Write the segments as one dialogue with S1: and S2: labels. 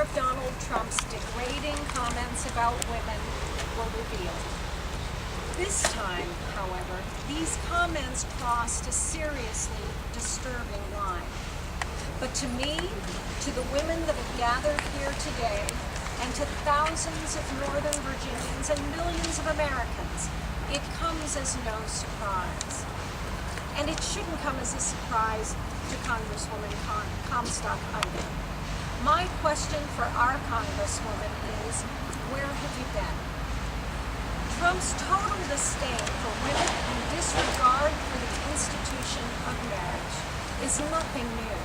S1: of Donald Trump's degrading comments about women were revealed. This time, however, these comments crossed a seriously disturbing line. But to me, to the women that have gathered here today, and to thousands of Northern Virginians and millions of Americans, it comes as no surprise. And it shouldn't come as a surprise to Congresswoman Comstock either. My question for our Congresswoman is, where have you been? Trump's total disdain for women and disregard for the institution of marriage is nothing new.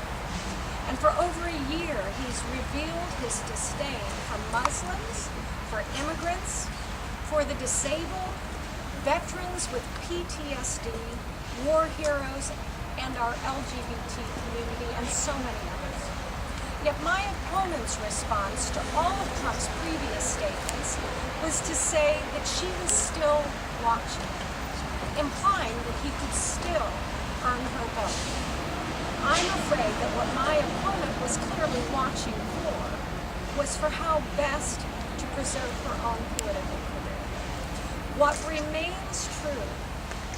S1: And for over a year, he's revealed his disdain for Muslims, for immigrants, for the disabled, veterans with PTSD, war heroes, and our LGBT community, and so many others. Yet my opponent's response to all of Trump's previous statements was to say that she was still watching, implying that he could still earn her vote. I'm afraid that what my opponent was clearly watching for was for how best to preserve her own political career. What remains true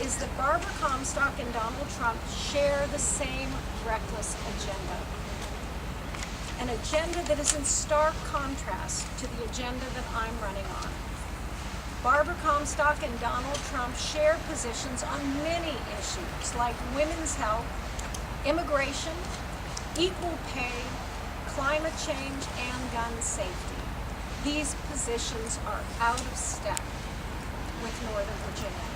S1: is that Barbara Comstock and Donald Trump share the same reckless agenda. An agenda that is in stark contrast to the agenda that I'm running on. Barbara Comstock and Donald Trump share positions on many issues like women's health, immigration, equal pay, climate change, and gun safety. These positions are out of step with Northern Virginia.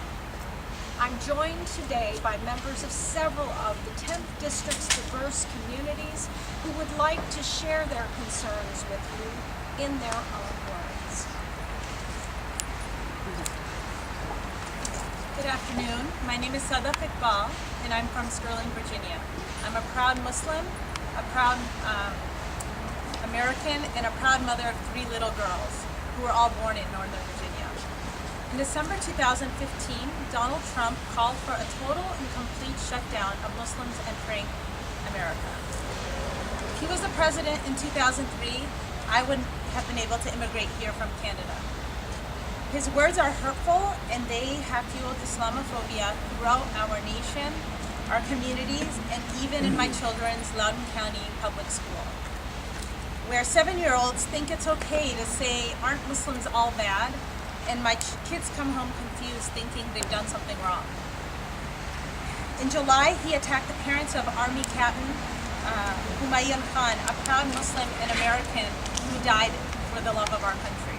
S1: I'm joined today by members of several of the 10th District's diverse communities who would like to share their concerns with you in their own words.
S2: Good afternoon. My name is Sada Iqbal, and I'm from Sterling, Virginia. I'm a proud Muslim, a proud American, and a proud mother of 3 little girls who were all born in Northern Virginia. In December 2015, Donald Trump called for a total and complete shutdown of Muslims entering America. If he was the president in 2003, I wouldn't have been able to immigrate here from Canada. His words are hurtful, and they have fueled Islamophobia throughout our nation, our communities, and even in my children's Loudoun County public school, where 7-year-olds think it's okay to say, "Aren't Muslims all bad?" And my kids come home confused, thinking they've done something wrong. In July, he attacked the parents of Army Captain Humayun Khan, a proud Muslim and American who died for the love of our country.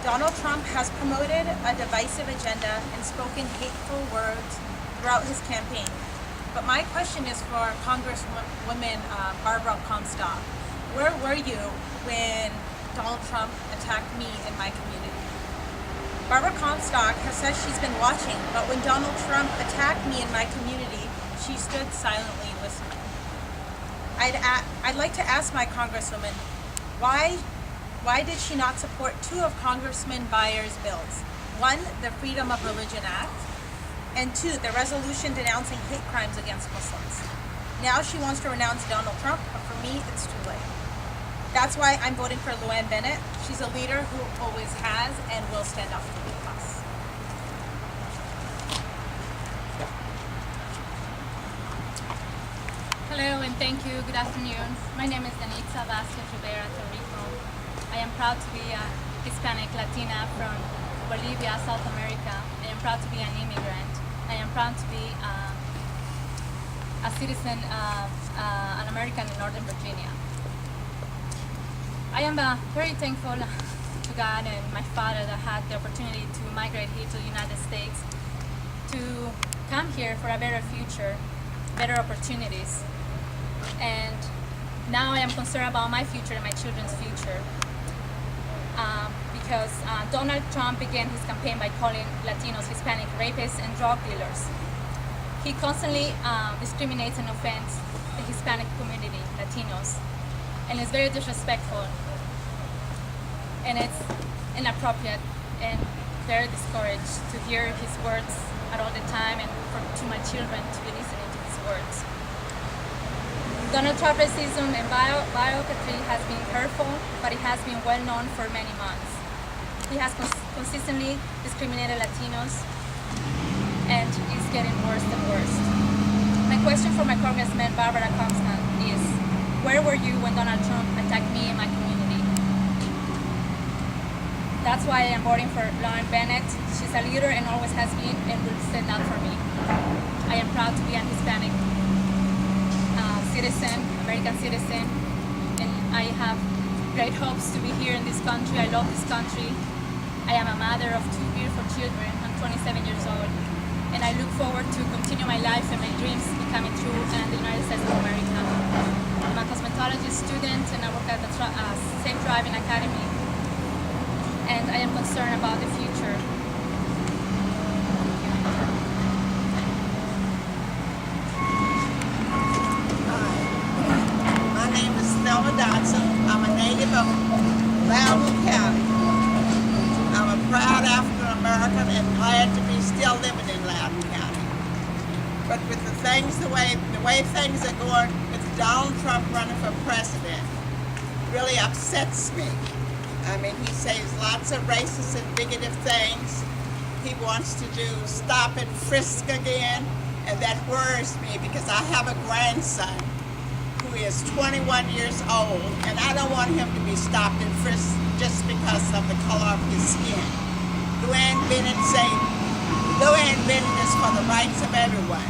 S2: Donald Trump has promoted a divisive agenda and spoken hateful words throughout his campaign. But my question is for Congresswoman Barbara Comstock. Where were you when Donald Trump attacked me and my community? Barbara Comstock has said she's been watching, but when Donald Trump attacked me and my community, she stood silently listening. I'd like to ask my Congresswoman, why did she not support 2 of Congressman Beyer's bills? 1, the Freedom of Religion Act, and 2, the resolution denouncing hate crimes against Muslims. Now she wants to renounce Donald Trump, but for me, it's too late. That's why I'm voting for LuAnn Bennett. She's a leader who always has and will stand up for us.
S3: Hello and thank you. Good afternoon. My name is Danitza Vasquez Rivera Torrico. I am proud to be a Hispanic Latina from Bolivia, South America. I am proud to be an immigrant. I am proud to be a citizen of an American in Northern Virginia. I am very thankful to God and my father that had the opportunity to migrate here to the United States, to come here for a better future, better opportunities. And now I am concerned about my future and my children's future. Because Donald Trump began his campaign by calling Latinos Hispanic rapists and drug dealers. He constantly discriminates and offends the Hispanic community, Latinos, and is very disrespectful. And it's inappropriate and very discouraged to hear his words at all the time, and to my children to be listening to his words. Donald Trump's racism and bigotry has been hurtful but it has been well known for many months. He has consistently discriminated Latinos, and it's getting worse and worse. My question for my Congressman Barbara Comstock is, where were you when Donald Trump attacked me and my community? That's why I am voting for LuAnn Bennett. She's a leader and always has been and will stand up for me. I am proud to be an Hispanic citizen, American citizen, and I have great hopes to be here in this country. I love this country. I am a mother of 2 beautiful children. I'm 27 years old, and I look forward to continue my life and my dreams becoming true in the United States of America. I'm a cosmetology student, and I work at the Safe Driving Academy, and I am concerned about the future.
S4: My name is Thelma Dodson. I'm a native of Loudoun County. I'm a proud African American and glad to be still living in Loudoun County. But with the way things are going with Donald Trump running for president, really upsets me. I mean, he says lots of racist and bigoted things. He wants to do stop and frisk again, and that worries me because I have a grandson who is 21 years old, and I don't want him to be stopped and frisked just because of the color of his skin. LuAnn Bennett is for the rights of everyone.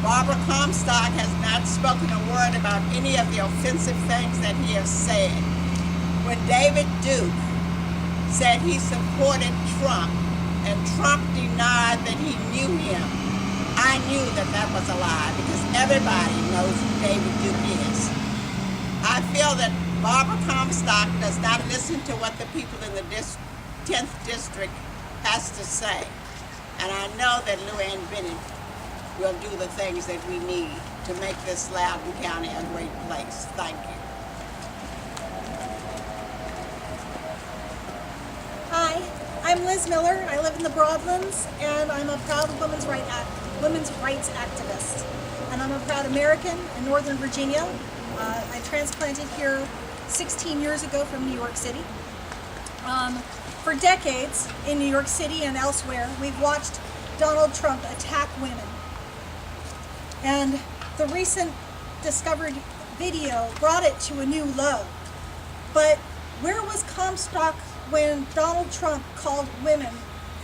S4: Barbara Comstock has not spoken a word about any of the offensive things that he has said. When David Duke said he supported Trump, and Trump denied that he knew him, I knew that that was a lie because everybody knows who David Duke is. I feel that Barbara Comstock does not listen to what the people in the 10th District has to say. And I know that LuAnn Bennett will do the things that we need to make this Loudoun County a great place. Thank you.
S5: Hi, I'm Liz Miller. I live in the Broadlands, and I'm a proud women's rights activist. And I'm a proud American in Northern Virginia. I transplanted here 16 years ago from New York City. For decades in New York City and elsewhere, we've watched Donald Trump attack women. And the recent discovered video brought it to a new low. But where was Comstock when Donald Trump called women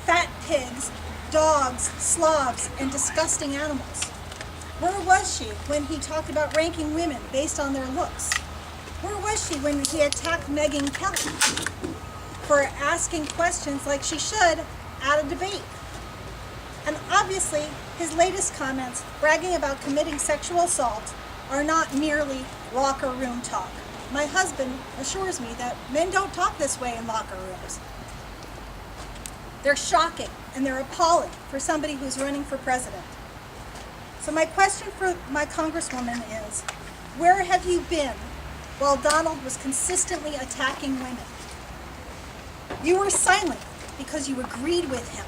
S5: fat pigs, dogs, slobs, and disgusting animals? Where was she when he talked about ranking women based on their looks? Where was she when he attacked Megyn Kelly for asking questions like she should at a debate? And obviously, his latest comments bragging about committing sexual assault are not merely locker room talk. My husband assures me that men don't talk this way in locker rooms. They're shocking and they're appalling for somebody who's running for president. So my question for my congresswoman is, where have you been while Donald was consistently attacking women? You were silent because you agreed with him.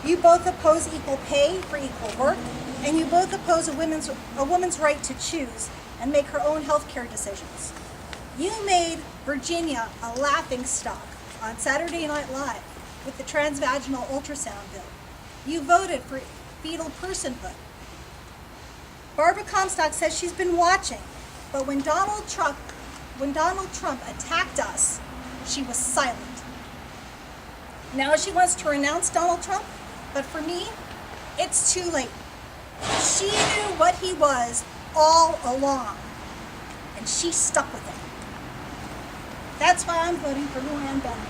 S5: You both oppose equal pay for equal work, and you both oppose a woman's right to choose and make her own health care decisions. You made Virginia a laughingstock on Saturday Night Live with the transvaginal ultrasound bill. You voted for fetal personhood. Barbara Comstock says she's been watching, but when Donald Trump attacked us, she was silent. Now she wants to renounce Donald Trump, but for me, it's too late. She knew what he was all along, and she stuck with him. That's why I'm voting for LuAnn Bennett,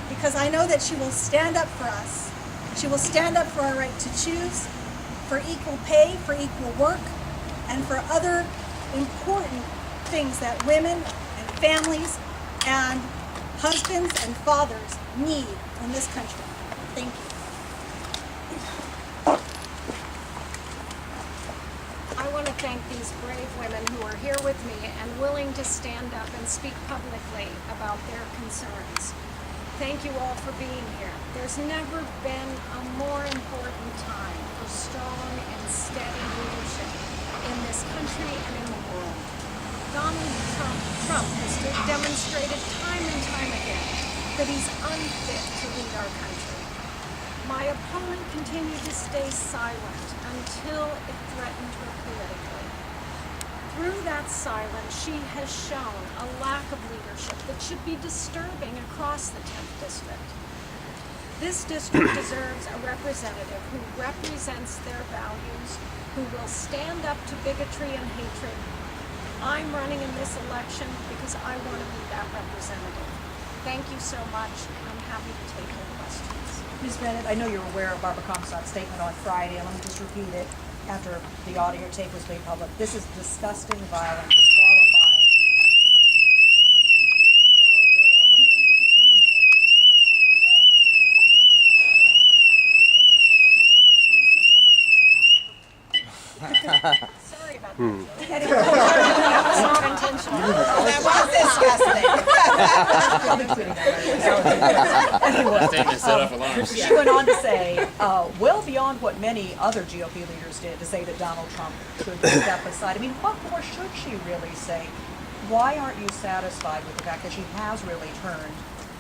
S5: because I know that she will stand up for us. She will stand up for our right to choose, for equal pay, for equal work, and for other important things that women and families and husbands and fathers need in this country. Thank you.
S1: I want to thank these brave women who are here with me and willing to stand up and speak publicly about their concerns. Thank you all for being here. There's never been a more important time for strong and steady leadership in this country and in the world. Donald Trump Trump has demonstrated time and time again that he's unfit to lead our country. My opponent continued to stay silent until it threatened her politically. Through that silence, she has shown a lack of leadership that should be disturbing across the 10th District. This district deserves a representative who represents their values, who will stand up to bigotry and hatred. I'm running in this election because I want to be that representative. Thank you so much. I'm happy to take your questions.
S6: Ms. Bennett, I know you're aware of Barbara Comstock's statement on Friday, and let me just repeat it after the audio tape was made public. This is disgusting, violent, disqualifying.
S1: Sorry about that.
S6: Anyway,
S1: That was not intentional.
S4: That was disgusting.
S6: she went on to say, well beyond what many other GOP leaders did, to say that Donald Trump should step aside. I mean, what more should she really say? Why aren't you satisfied with the fact that she has really turned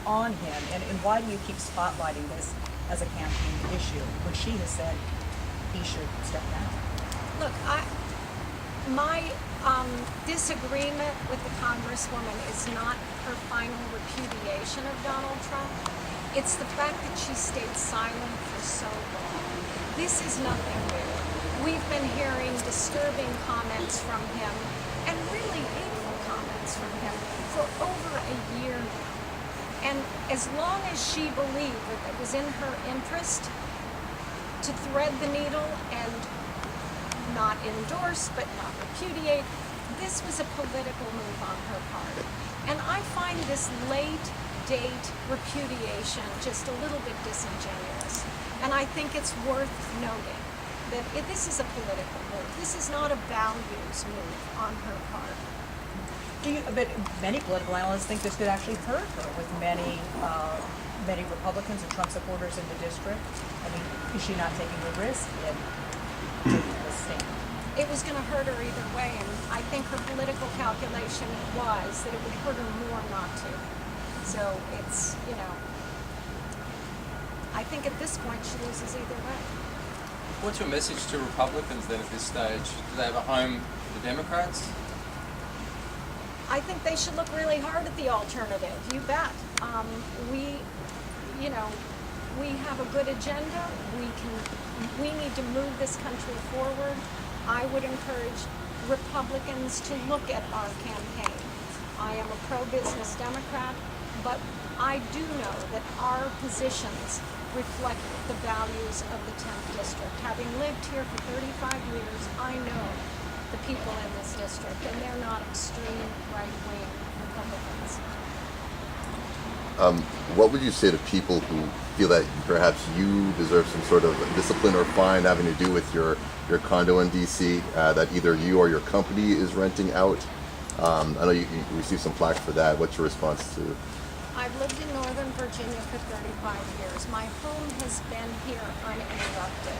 S6: on him? And why do you keep spotlighting this as a campaign issue when she has said he should step down?
S1: Look, my disagreement with the Congresswoman is not her final repudiation of Donald Trump. It's the fact that she stayed silent for so long. This is nothing new. We've been hearing disturbing comments from him and really hateful comments from him for over a year now. And as long as she believed that it was in her interest to thread the needle and not endorse but not repudiate, this was a political move on her part. And I find this late date repudiation just a little bit disingenuous. And I think it's worth noting that this is a political move. This is not a values move on her part.
S6: But many political analysts think this could actually hurt her with many Republicans and Trump supporters in the district. I mean, is she not taking the risk in taking this stand?
S1: It was going to hurt her either way, and I think her political calculation was that it would hurt her more not to. So it's, I think at this point she loses either way.
S7: What's your message to Republicans then at this stage? Do they have a home with the Democrats?
S1: I think they should look really hard at the alternative. You bet. We have a good agenda. We need to move this country forward. I would encourage Republicans to look at our campaign. I am a pro-business Democrat, but I do know that our positions reflect the values of the 10th District. Having lived here for 35 years, I know the people in this district, and they're not extreme right-wing Republicans.
S8: What would you say to people who feel that perhaps you deserve some sort of discipline or fine having to do with your condo in DC that either you or your company is renting out? I know you received some flack for that. What's your response to?
S1: I've lived in Northern Virginia for 35 years. My home has been here uninterrupted.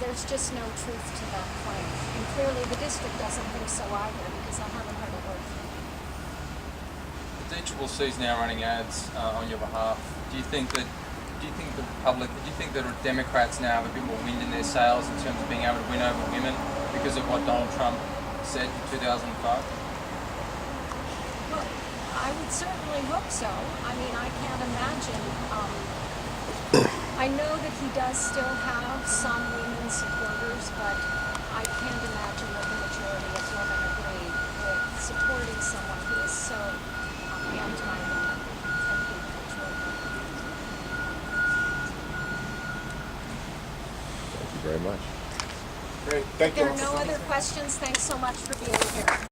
S1: There's just no truth to that claim. And clearly the district doesn't think so either because I haven't heard a word from them.
S7: The DCCC's now running ads on your behalf. Do you think the Democrats now have a bit more wind in their sails in terms of being able to win over women because of what Donald Trump said in 2005?
S1: Well, I would certainly hope so. I mean, I can't imagine. I know that he does still have some women supporters, but I can't imagine that the majority of women agree with supporting someone who is so anti-woman and hateful toward women.
S8: Thank you very much.
S9: Great, thank you.
S1: If there are no other questions, thanks so much for being here.